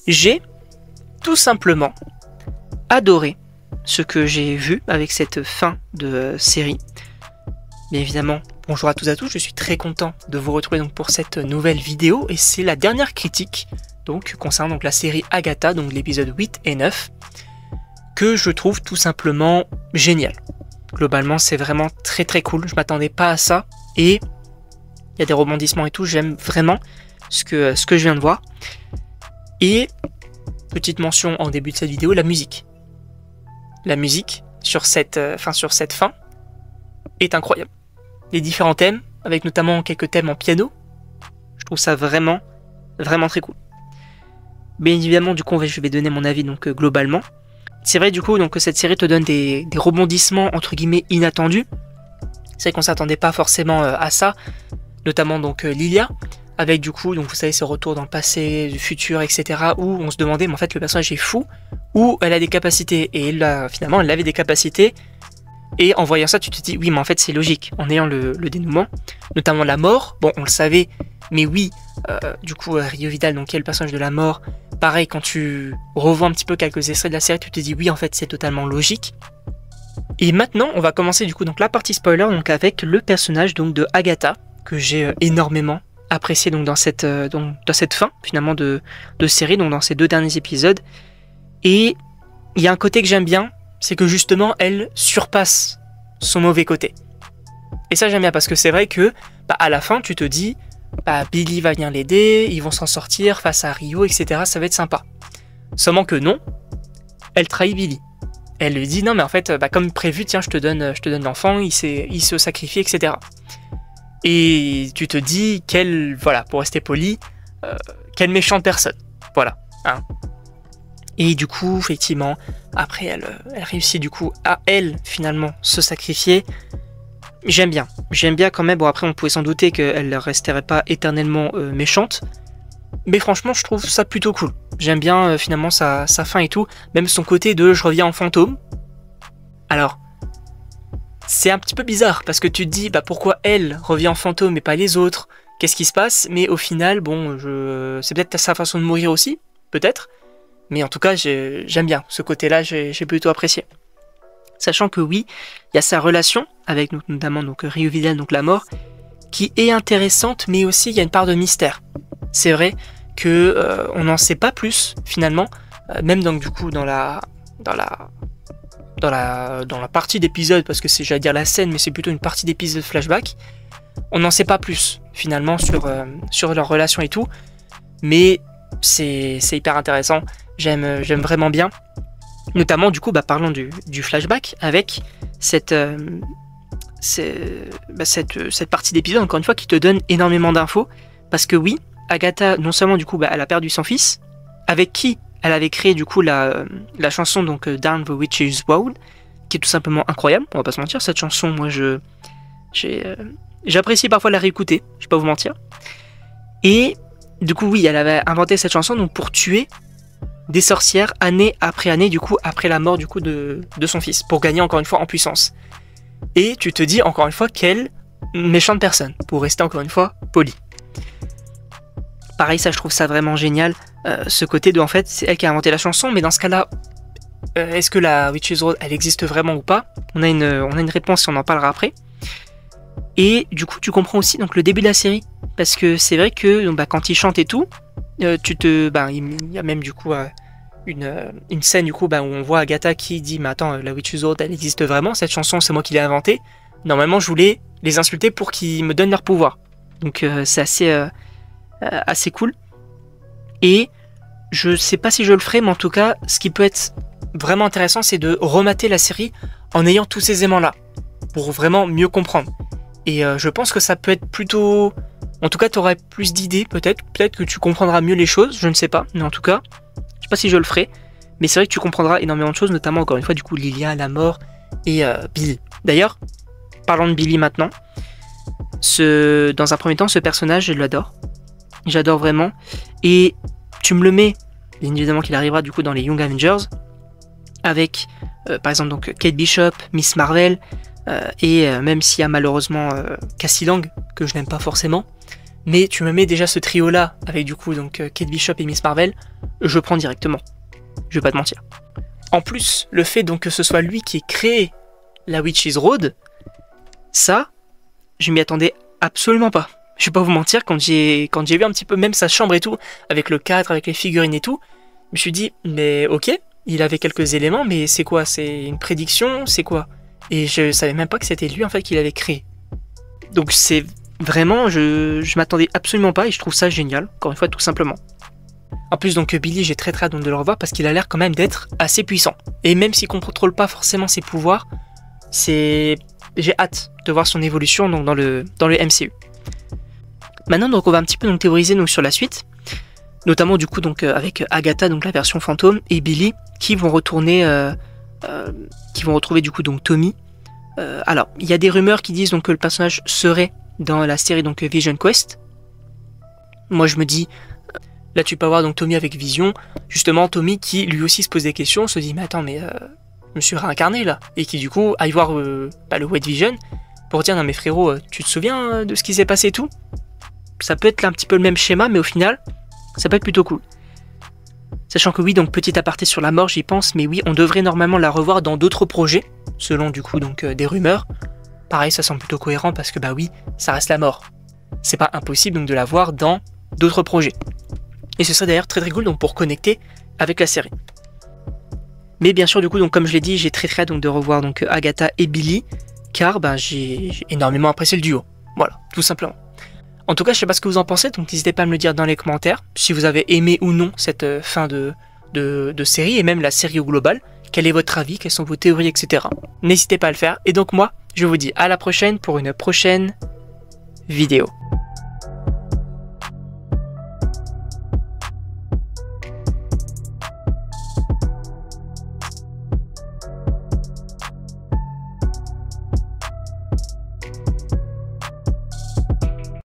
J'ai tout simplement adoré ce que j'ai vu avec cette fin de série. Bien évidemment, bonjour à tous et à tous, je suis très content de vous retrouver donc pour cette nouvelle vidéo et c'est la dernière critique donc concernant donc la série Agatha, donc l'épisode 8 et 9, que je trouve tout simplement génial. Globalement, c'est vraiment très très cool, je m'attendais pas à ça et il y a des rebondissements et tout, j'aime vraiment ce que je viens de voir. Et petite mention en début de cette vidéo, la musique. La musique sur cette fin est incroyable. Les différents thèmes, avec notamment quelques thèmes en piano, je trouve ça vraiment très cool. Bien évidemment, du coup, je vais donner mon avis donc globalement. C'est vrai du coup donc que cette série te donne des rebondissements entre guillemets inattendus. C'est vrai qu'on s'attendait pas forcément à ça, notamment donc Lilia, avec du coup donc vous savez ce retour dans le passé, du futur, etc. où on se demandait mais en fait le personnage est fou ou elle a des capacités et là finalement elle avait des capacités. Et en voyant ça, tu te dis, oui, mais en fait, c'est logique, en ayant le dénouement, notamment la mort, bon, on le savait, mais oui, du coup, Rio Vidal, donc, qui est le personnage de la mort, pareil, quand tu revois un petit peu quelques extraits de la série, tu te dis, oui, en fait, c'est totalement logique. Et maintenant, on va commencer, du coup, donc, la partie spoiler, donc, avec le personnage, donc, de Agatha, que j'ai énormément apprécié, donc, dans cette fin, finalement, de série, donc, dans ces 2 derniers épisodes. Et il y a un côté que j'aime bien, c'est que justement elle surpasse son mauvais côté. Et ça j'aime bien parce que c'est vrai que à la fin tu te dis Billy va venir l'aider, ils vont s'en sortir face à Rio, etc. Ça va être sympa. Seulement que non, elle trahit Billy. Elle lui dit non mais en fait comme prévu tiens je te donne l'enfant, il se sacrifie, etc. Et tu te dis voilà, pour rester poli, quelle méchante personne. Voilà. Hein. Et du coup, effectivement, après, elle réussit du coup à finalement, se sacrifier. J'aime bien quand même. Bon, après, on pouvait s'en douter qu'elle ne resterait pas éternellement méchante. Mais franchement, je trouve ça plutôt cool. J'aime bien, finalement, sa fin et tout. Même son côté de « je reviens en fantôme ». Alors, c'est un petit peu bizarre, parce que tu te dis, pourquoi elle revient en fantôme et pas les autres? Qu'est-ce qui se passe? Mais au final, bon, c'est peut-être sa façon de mourir aussi, peut-être. Mais en tout cas, j'aime bien. Ce côté-là, j'ai plutôt apprécié. Sachant que oui, il y a sa relation avec notamment donc, Rio Vidal, donc la mort, qui est intéressante, mais aussi il y a une part de mystère. C'est vrai que on n'en sait pas plus, finalement, même donc, du coup dans la partie d'épisode, parce que c'est, j'allais dire la scène, mais c'est plutôt une partie d'épisode flashback, on n'en sait pas plus, finalement, sur leur relation et tout, mais c'est hyper intéressant. J'aime vraiment bien. Notamment, du coup, parlons du flashback avec cette partie d'épisode, encore une fois, qui te donne énormément d'infos. Parce que oui, Agatha, non seulement, du coup, elle a perdu son fils, avec qui elle avait créé, du coup, la chanson, donc, Down the Witch's Wood, qui est tout simplement incroyable. On va pas se mentir, cette chanson, moi, j'apprécie parfois la réécouter, je vais pas vous mentir. Et, du coup, oui, elle avait inventé cette chanson, donc, pour tuer des sorcières année après année, du coup, après la mort du coup de son fils, pour gagner encore une fois en puissance. Et tu te dis encore une fois quelle méchante personne, pour rester encore une fois poli. Pareil, ça je trouve ça vraiment génial, ce côté de en fait c'est elle qui a inventé la chanson, mais dans ce cas-là, est-ce que la Witch's Road elle existe vraiment ou pas? On a une réponse et on en parlera après. Et du coup tu comprends aussi donc le début de la série, parce que c'est vrai que donc, quand il chante et tout, il y a même du coup une scène du coup où on voit Agatha qui dit mais attends la Witch's Road elle existe vraiment, cette chanson c'est moi qui l'ai inventée, normalement je voulais les insulter pour qu'ils me donnent leur pouvoir, donc c'est assez cool. Et je sais pas si je le ferai, mais en tout cas ce qui peut être vraiment intéressant c'est de remater la série en ayant tous ces éléments là pour vraiment mieux comprendre. Et je pense que ça peut être plutôt... En tout cas, tu aurais plus d'idées, peut-être que tu comprendras mieux les choses, je ne sais pas, mais en tout cas, je sais pas si je le ferai, mais c'est vrai que tu comprendras énormément de choses, notamment, encore une fois, du coup, Lilia, la mort, et Billy. D'ailleurs, parlons de Billy maintenant, dans un premier temps, ce personnage, je l'adore, j'adore vraiment, et tu me le mets, bien évidemment qu'il arrivera, du coup, dans les Young Avengers, avec, par exemple, donc, Kate Bishop, Miss Marvel, et même s'il y a malheureusement Cassie Lang, que je n'aime pas forcément, mais tu me mets déjà ce trio là avec du coup donc Kate Bishop et Miss Marvel, je prends directement. Je vais pas te mentir. En plus, le fait donc que ce soit lui qui ait créé la Witch's Road, ça, je m'y attendais absolument pas. Je vais pas vous mentir, quand j'ai vu un petit peu même sa chambre et tout, avec le cadre, avec les figurines et tout, je me suis dit, mais ok, il avait quelques éléments, mais c'est quoi? C'est une prédiction? C'est quoi? Et je savais même pas que c'était lui en fait qui l'avait créé. Donc c'est vraiment, je m'attendais absolument pas et je trouve ça génial, encore une fois, tout simplement. En plus, donc Billy, j'ai très hâte de le revoir parce qu'il a l'air quand même d'être assez puissant. Et même s'il ne contrôle pas forcément ses pouvoirs, j'ai hâte de voir son évolution donc, dans le MCU. Maintenant, donc, on va un petit peu donc, théoriser donc, sur la suite, notamment du coup donc avec Agatha, donc la version fantôme, et Billy qui vont retourner, qui vont retrouver du coup donc Tommy. Alors, il y a des rumeurs qui disent donc que le personnage serait dans la série donc Vision Quest. Moi, je me dis. Là, tu peux avoir donc Tommy avec Vision, justement Tommy qui lui aussi se pose des questions, se dit mais attends mais je me suis réincarné là, et qui du coup aille voir le White Vision pour dire non mais frérot, tu te souviens de ce qui s'est passé et tout? Ça peut être là, un petit peu le même schéma, mais au final, ça peut être plutôt cool. Sachant que oui, donc petit aparté sur la mort, j'y pense, mais oui, on devrait normalement la revoir dans d'autres projets, selon du coup donc des rumeurs. Pareil, ça semble plutôt cohérent parce que bah oui, ça reste la mort. C'est pas impossible donc de la voir dans d'autres projets. Et ce serait d'ailleurs très cool donc pour connecter avec la série. Mais bien sûr du coup donc comme je l'ai dit, j'ai très hâte donc de revoir donc Agatha et Billy, car ben j'ai énormément apprécié le duo. Voilà, tout simplement. En tout cas, je sais pas ce que vous en pensez, donc n'hésitez pas à me le dire dans les commentaires, si vous avez aimé ou non cette fin de série, et même la série au global. Quel est votre avis, quelles sont vos théories, etc. N'hésitez pas à le faire. Et donc moi, je vous dis à la prochaine pour une prochaine vidéo.